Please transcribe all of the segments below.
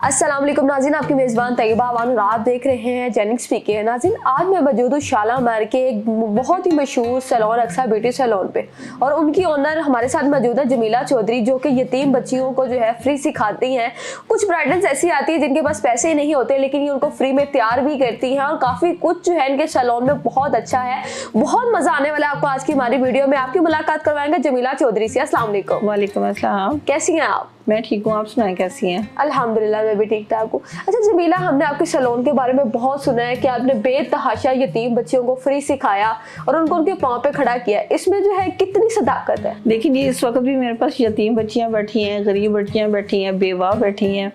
अस्सलाम वालेकुम नाज़रीन, आपकी मेज़बान तैयबा बानो, आप देख रहे हैं जेनिक स्पीकिंग। नाज़रीन, आज मैं मौजूद हूँ शालामार के एक बहुत ही मशहूर सैलून अक्सा ब्यूटी सैलून पे, और उनकी ओनर हमारे साथ मौजूद है जमीला चौधरी, जो कि यतीम बच्चियों को जो है फ्री सिखाती हैं। कुछ ब्राइडल्स ऐसी आती है जिनके पास पैसे नहीं होते, लेकिन ये उनको फ्री में तैयार भी करती हैं, और काफ़ी कुछ जो है इनके सैलून में बहुत अच्छा है। बहुत मज़ा आने वाला है आपको आज की हमारी वीडियो में। आपकी मुलाकात करवाएंगे जमीला चौधरी से। अस्सलाम वालेकुम। वालेकुम अस्सलाम। कैसी हैं आप? मैं ठीक हूँ, आप सुनाएं कैसी हैं? अल्हम्दुलिल्लाह मैं भी ठीक ठाक हूँ। अच्छा जमीला, हमने आपके सैलून के बारे में बहुत सुना है कि आपने बेतहाशा यतीम बच्चियों को फ्री सिखाया और उनको उनके पाँव पे खड़ा किया। इसमें जो है कितनी सदाकत है? देखिए, इस वक्त भी मेरे पास यतीम बच्चियाँ बैठी हैं, गरीब बच्चियाँ बैठी हैं, बेवा बैठी हैं,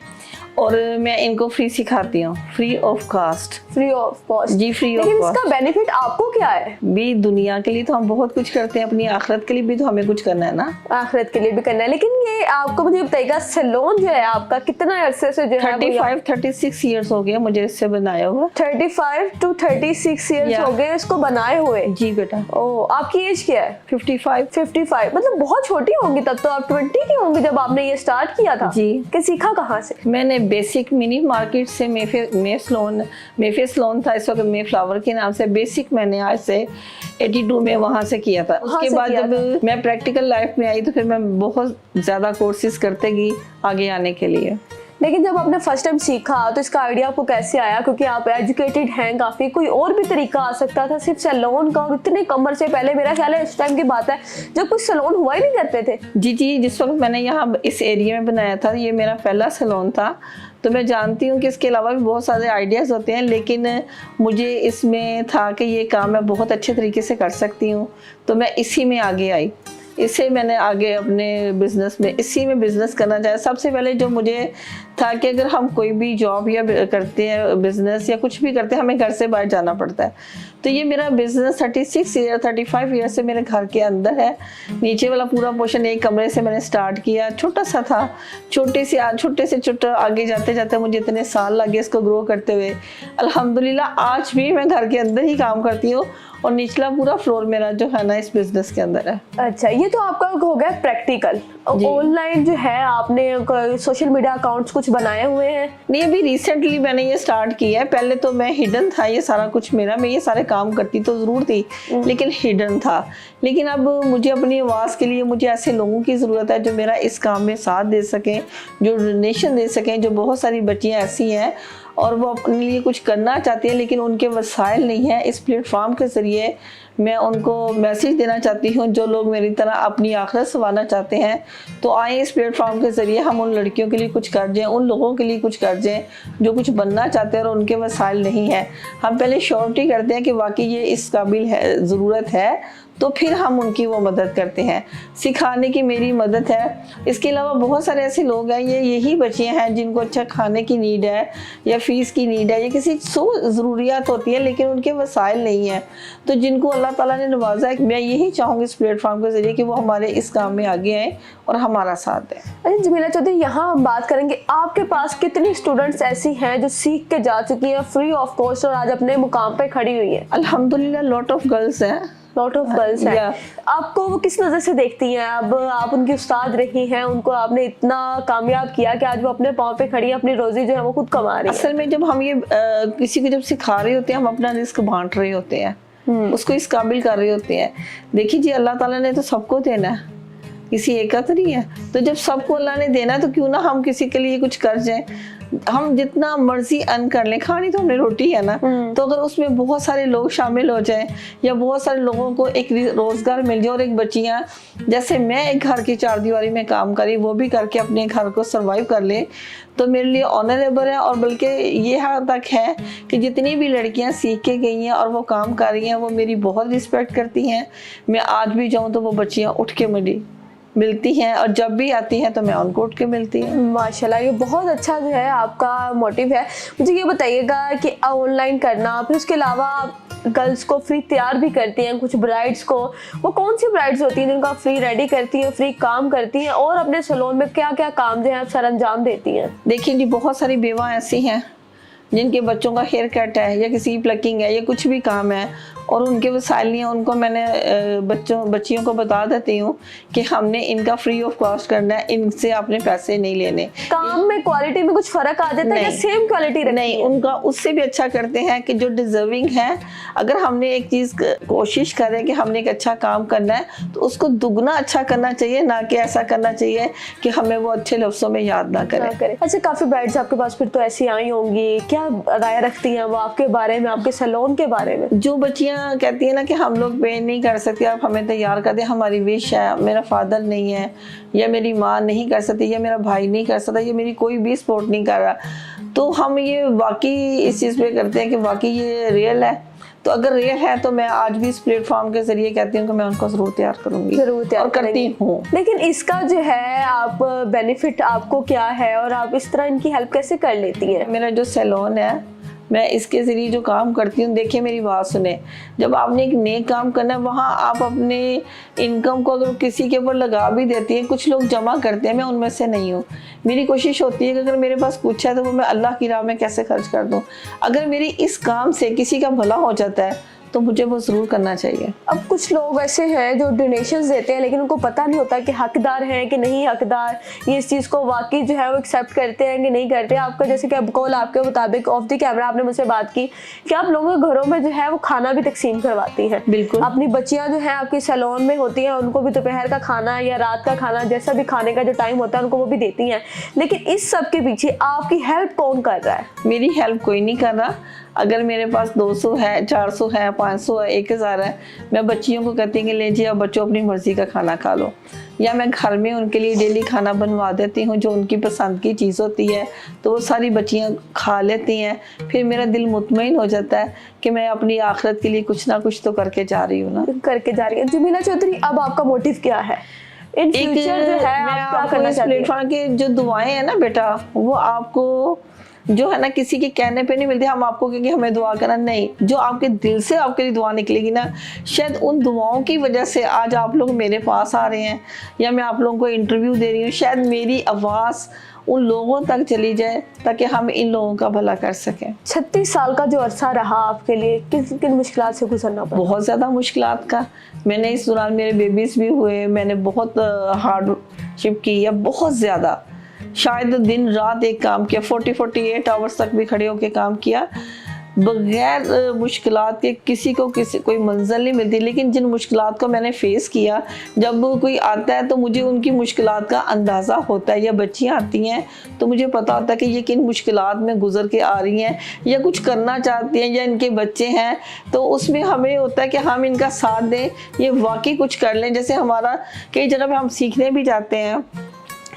और मैं इनको फ्री सिखाती हूँ, free of cost. Free of cost जी, फ्री ऑफ लेकिन कॉस्ट। इसका बेनिफिट आपको क्या है? भी दुनिया के लिए तो हम बहुत कुछ करते हैं, अपनी आखिरत के लिए भी तो हमें कुछ करना है ना। आखिरत के लिए भी करना है, लेकिन ये आपको मुझे बताइएगा, सैलून जो है आपका कितना अरसे से जो है 35-36 ईयर्स हो गया मुझे इससे बनाया हुआ। 35 to 36 ईयर्स हो गए इसको बनाए हुए? जी बेटा। ओ, आपकी एज क्या है? 55। मतलब बहुत छोटी होंगी तब तो, आप 20 की होंगी जब आपने ये स्टार्ट किया था। जी। कि सीखा कहाँ से? मैंने बेसिक मिनी मार्केट से मेफे सलोन था, इस वक्त मे फ्लावर के नाम से। बेसिक मैंने आज से 82 में वहाँ से किया था। उसके बाद जब मैं प्रैक्टिकल लाइफ में आई तो फिर मैं बहुत ज़्यादा कोर्सेज करते गई आगे आने के लिए। लेकिन जब आपने फर्स्ट टाइम सीखा तो इसका आइडिया आपको कैसे आया? क्योंकि आप एजुकेटेड हैं काफ़ी, कोई और भी तरीका आ सकता था सिर्फ सैलून का, और इतने कम अरसे पहले, मेरा ख्याल है इस टाइम की बात है जब कुछ सैलून हुआ ही नहीं करते थे। जी, जिस वक्त मैंने यहाँ इस एरिया में बनाया था, ये मेरा पहला सैलून था, तो मैं जानती हूँ कि इसके अलावा भी बहुत सारे आइडियाज़ होते हैं, लेकिन मुझे इसमें था कि ये काम मैं बहुत अच्छे तरीके से कर सकती हूँ, तो मैं इसी में आगे आई। इससे मैंने आगे अपने बिजनेस में इसी में बिजनेस करना चाहा। सबसे पहले जो मुझे था कि अगर हम कोई भी जॉब या करते हैं, बिजनेस या कुछ भी करते हैं, हमें घर से बाहर जाना पड़ता है। तो ये मेरा बिजनेस 35 ईयर से मेरे घर के अंदर है। नीचे वाला पूरा पोर्शन एक कमरे से मैंने स्टार्ट किया, छोटा सा था, छोटे से छोटा आगे जाते जाते मुझे इतने साल लगे इसको ग्रो करते हुए। अल्हम्दुलिल्लाह आज भी मैं घर के अंदर ही काम करती हूँ, और निचला पूरा फ्लोर मेरा जो है ना इस बिजनेस के अंदर है। अच्छा, ये तो आपका हो गया प्रैक्टिकल। ऑनलाइन जो है आपने सोशल मीडिया अकाउंट्स कुछ बनाए हुए हैं? नहीं, अभी रिसेंटली मैंने ये स्टार्ट किया है। पहले तो मैं हिडन था, ये सारा कुछ मेरा, मैं ये सारे काम करती तो ज़रूर थी, लेकिन हिडन था। लेकिन अब मुझे अपनी आवाज़ के लिए मुझे ऐसे लोगों की ज़रूरत है जो मेरा इस काम में साथ दे सकें, जो डोनेशन दे सकें। जो बहुत सारी बच्चियाँ ऐसी हैं और वो अपने लिए कुछ करना चाहती हैं, लेकिन उनके वसाइल नहीं है। इस प्लेटफॉर्म के ज़रिए मैं उनको मैसेज देना चाहती हूँ, जो लोग मेरी तरह अपनी आखिरत संवारना चाहते हैं, तो आए इस प्लेटफॉर्म के ज़रिए हम उन लड़कियों के लिए कुछ कर जाएँ, उन लोगों के लिए कुछ कर जाएँ जो कुछ बनना चाहते हैं और उनके वसाइल नहीं है। हम पहले श्योरिटी करते हैं कि वाकई ये इस काबिल है, ज़रूरत है, तो फिर हम उनकी वो मदद करते हैं। सिखाने की मेरी मदद है। इसके अलावा बहुत सारे ऐसे लोग हैं, यही बच्चियाँ हैं जिनको अच्छा खाने की नीड है, या फीस की नीड है, या किसी ज़रूरियात होती है, लेकिन उनके वसाइल नहीं है, तो जिनको अल्लाह ताला ने नवाजा है। मैं यही चाहूँगी इस प्लेटफॉर्म के ज़रिए कि वो हमारे इस काम में आगे आएँ और हमारा साथ दें। अच्छा जमीला चौधरी, यहाँ हम बात करेंगे, आपके पास कितनी स्टूडेंट्स ऐसी हैं जो सीख के जा चुकी हैं फ्री ऑफ कॉस्ट और आज अपने मुकाम पे खड़ी हुई हैं? अल्हम्दुलिल्लाह लॉट ऑफ गर्ल्स हैं। लॉट ऑफ गर्ल्स हैं। आपको वो किस नज़र से देखती हैं? अब आप उनकी उस्ताद रही हैं, उनको आपने इतना कामयाब किया कि आज वो अपने पाँव पे खड़ी है, अपनी रोजी जो है वो खुद कमा रही है। असल में जब हम ये किसी को जब सिखा रहे होते हैं, हम अपना रिस्क बांट रहे होते हैं, उसको इस काबिल कर रहे होते हैं। देखिए जी, अल्लाह ताला ने तो सबको देना है, किसी एक का तो नहीं है। तो जब सबको अल्लाह ने देना है, तो क्यों ना हम किसी के लिए कुछ कर जाए। हम जितना मर्जी अर्न कर लें, खानी तो हमने रोटी है ना, तो अगर उसमें बहुत सारे लोग शामिल हो जाएं, या बहुत सारे लोगों को एक रोजगार मिल जाए, और एक बच्चियां जैसे मैं एक घर की चारदीवारी में काम करी, वो भी करके अपने घर को सरवाइव कर ले, तो मेरे लिए ऑनरेबल है। और बल्कि ये हद तक है कि जितनी भी लड़कियां सीख के गई हैं और वो काम कर रही हैं, वो मेरी बहुत रिस्पेक्ट करती हैं। मैं आज भी जाऊँ तो वो बच्चियाँ उठ के मुझे मिलती हैं, और जब भी आती हैं तो मैं उनको उठ के मिलती हूँ। माशाल्लाह, ये बहुत अच्छा जो है आपका मोटिव है। मुझे ये बताइएगा कि ऑनलाइन करना, फिर उसके अलावा गर्ल्स को फ्री तैयार भी करती हैं, कुछ ब्राइड्स को, वो कौन सी ब्राइड्स होती हैं जिनको फ्री रेडी करती हैं, फ्री काम करती हैं, और अपने सैलून में क्या क्या काम जो है आप सर अंजाम देती हैं? देखिए जी, बहुत सारी बेवा ऐसी हैं जिनके बच्चों का हेयर कट है, या किसी प्लकिंग है, या कुछ भी काम है, और उनके वसाइल नहीं है, उनको मैंने बच्चियों को बता देती हूँ कि हमने इनका फ्री ऑफ कॉस्ट करना है, इनसे आपने पैसे नहीं लेने। काम में क्वालिटी में कुछ फर्क आ जाता है या सेम क्वालिटी नहीं, उनका उससे भी अच्छा करते हैं कि जो डिजर्विंग है, अगर हमने एक चीज कोशिश करें कि हमने एक अच्छा काम करना है तो उसको दुगना अच्छा करना चाहिए, ना कि ऐसा करना चाहिए कि हमें वो अच्छे लफ्जों में याद ना करें। अच्छा, काफी ब्राइड्स आपके पास फिर तो ऐसी आई होंगी, क्या राय रखती हैं वो आपके बारे में, आपके सैलून के बारे में? जो बच्चियां कहती है ना कि हम लोग पे नहीं कर सकते, आप हमें तैयार कर दे, हमारी विश है, मेरा फादर नहीं है या मेरी माँ नहीं कर सकती या मेरा भाई नहीं कर सकता या मेरी कोई भी सपोर्ट नहीं कर रहा, तो हम ये वाकई इस चीज़ पे करते हैं कि वाकई ये रियल है। तो अगर रियल है तो मैं आज भी इस प्लेटफॉर्म के जरिए कहती हूँ कि मैं उनको जरूर तैयार करूंगी, जरूर तैयार और करती हूँ। लेकिन इसका जो है आप बेनिफिट आपको क्या है और आप इस तरह इनकी हेल्प कैसे कर लेती हैं? मेरा जो सैलून है, मैं इसके ज़रिए जो काम करती हूँ, देखिए मेरी बात सुने, जब आपने एक नेक काम करना है वहाँ आप अपने इनकम को अगर किसी के ऊपर लगा भी देती हैं, कुछ लोग जमा करते हैं, मैं उनमें से नहीं हूँ। मेरी कोशिश होती है कि अगर मेरे पास कुछ है तो वो मैं अल्लाह की राह में कैसे खर्च कर दूँ। अगर मेरी इस काम से किसी का भला हो जाता है तो मुझे वो ज़रूर करना चाहिए। अब कुछ लोग ऐसे हैं जो डोनेशंस देते हैं लेकिन उनको पता नहीं होता कि हकदार हैं कि नहीं हकदार, ये इस चीज़ को वाकई जो है वो एक्सेप्ट करते हैं कि नहीं करते। आपका जैसे कि अब कॉल आपके मुताबिक ऑफ द कैमरा आपने मुझसे बात की कि आप लोगों के घरों में जो है वो खाना भी तकसीम करवाती हैं। बिल्कुल। अपनी बच्चियां जो हैं आपकी सैलून में होती हैं, उनको भी दोपहर का खाना या रात का खाना, जैसा भी खाने का जो टाइम होता है उनको वो भी देती हैं। लेकिन इस सब के पीछे आपकी हेल्प कौन कर रहा है? मेरी हेल्प कोई नहीं कर रहा। अगर मेरे पास 200 है, 400 है, 500 है, 1000 है, मैं बच्चियों को कहती हूँ कि ले जी अब बच्चों अपनी मर्जी का खाना खा लो, या मैं घर में उनके लिए डेली खाना बनवा देती हूँ जो उनकी पसंद की चीज़ होती है, तो वो सारी बच्चियाँ खा लेती हैं। फिर मेरा दिल मुतमईन हो जाता है कि मैं अपनी आखिरत के लिए कुछ ना कुछ तो करके जा रही हूँ ना। करके जा रही है। जमीला चौधरी, अब आपका मोटिव क्या है इन फ्यूचर जो है, आप क्या करना चाहती हैं? प्लेटफॉर्म की जो दुआएं हैं ना बेटा, वो आपको जो है ना किसी के कहने पे नहीं मिलती। हम आपको कहेंगे हमें दुआ करना, नहीं, जो आपके दिल से आपके लिए दुआ निकलेगी ना, शायद उन दुआओं की वजह से आज आप लोग मेरे पास आ रहे हैं या मैं आप लोगों को इंटरव्यू दे रही हूँ। शायद मेरी आवाज़ उन लोगों तक चली जाए ताकि हम इन लोगों का भला कर सकें। 36 साल का जो अरसा रहा आपके लिए, किन किन मुश्किलात से गुजरना पड़ा? बहुत ज़्यादा मुश्किलात का। मैंने इस दौरान मेरे बेबीज़ भी हुए, मैंने बहुत हार्डशिप की है, बहुत ज़्यादा, शायद दिन रात एक काम किया, 48 आवर्स तक भी खड़े होकर काम किया। बगैर मुश्किलात के किसी कोई मंजिल नहीं मिलती। लेकिन जिन मुश्किलात को मैंने फेस किया, जब कोई आता है तो मुझे उनकी मुश्किलात का अंदाज़ा होता है, या बच्चियाँ आती हैं तो मुझे पता होता है कि ये किन मुश्किलात में गुजर के आ रही हैं या कुछ करना चाहती हैं या इनके बच्चे हैं, तो उसमें हमें होता है कि हम इनका साथ दें, ये वाकई कुछ कर लें। जैसे हमारा कई जगह पे हम सीखने भी जाते हैं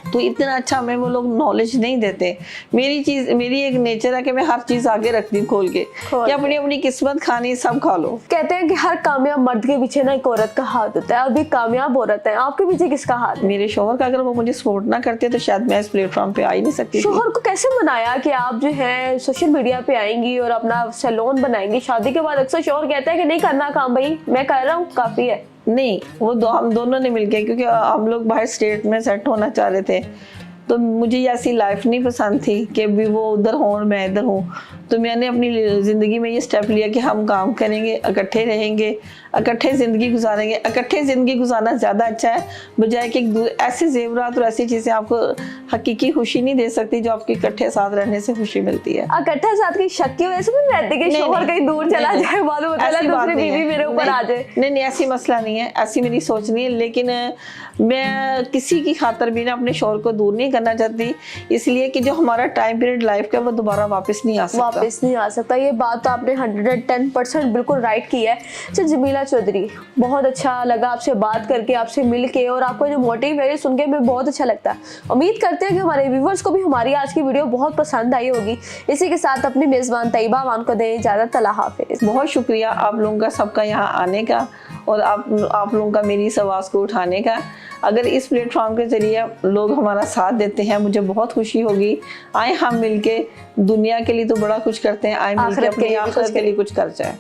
तो इतना अच्छा हमें वो लोग नॉलेज नहीं देते। मेरी एक नेचर है कि मैं हर चीज़ आगे रखती हूँ खोल के, कि अपनी अपनी किस्मत खानी सब खा लो। कहते हैं कि हर कामयाब मर्द के पीछे ना एक औरत का हाथ होता है। अभी कामयाब औरत है, आपके पीछे किसका हाथ है? मेरे शोहर का। अगर वो मुझे सपोर्ट ना करते तो शायद मैं इस प्लेटफॉर्म पे आ ही नहीं सकती। शोहर को कैसे मनाया कि आप जो है सोशल मीडिया पे आएंगी और अपना सैलून बनाएंगी? शादी के बाद अक्सर शोहर कहता है कि नहीं करना काम, भाई मैं कर रहा हूँ काफी है। नहीं, वो हम दोनों ने मिलके, क्योंकि हम लोग बाहर स्टेट में सेट होना चाह रहे थे, तो मुझे ऐसी लाइफ नहीं पसंद थी कि भी वो उधर हो और मैं इधर हूँ। तो मैंने अपनी ज़िंदगी में ये स्टेप लिया कि हम काम करेंगे, इकट्ठे रहेंगे, इकट्ठे ज़िंदगी गुजारेंगे। इकट्ठे ज़िंदगी गुजारना ज़्यादा अच्छा है बजाय कि ऐसे जेवरात और ऐसी चीज़ें आपको हकीकी खुशी नहीं दे सकती जो आपके इकट्ठे साथ रहने से खुशी मिलती है। इकट्ठे साथ की शक की वजह से नहीं रहती कि शोहर कहीं दूर चला जाए, मालूम होता है दूसरी बीवी मेरे ऊपर आ जाए। नहीं, ऐसी मसला नहीं है, ऐसी मेरी सोच नहीं है। लेकिन मैं किसी की खातर भी ना अपने शोहर को दूर नहीं करना चाहती, इसलिए कि जो हमारा टाइम पीरियड लाइफ का वो दोबारा वापस नहीं आ सकता। ये बात तो आपने 110% बिल्कुल राइट की है। अच्छा जमीला चौधरी, बहुत अच्छा लगा आपसे बात करके, आपसे मिल के, और आपका जो मोटिव है सुन के मैं बहुत अच्छा लगता है। उम्मीद करते हैं कि हमारे व्यूवर्स को भी हमारी आज की वीडियो बहुत पसंद आई होगी। इसी के साथ अपनी मेज़बान तैयबा अमान को दें इजाज़त। अल्लाह हाफिज़। बहुत शुक्रिया आप लोगों का, सबका यहाँ आने का और आप लोगों का मेरी इस आवाज़ को उठाने का। अगर इस प्लेटफॉर्म के ज़रिए लोग हमारा साथ देते हैं मुझे बहुत खुशी होगी। आए हम मिलके दुनिया के लिए तो बड़ा कुछ करते हैं, आए मिलके अपनी आखिरत के लिए कुछ कर जाए।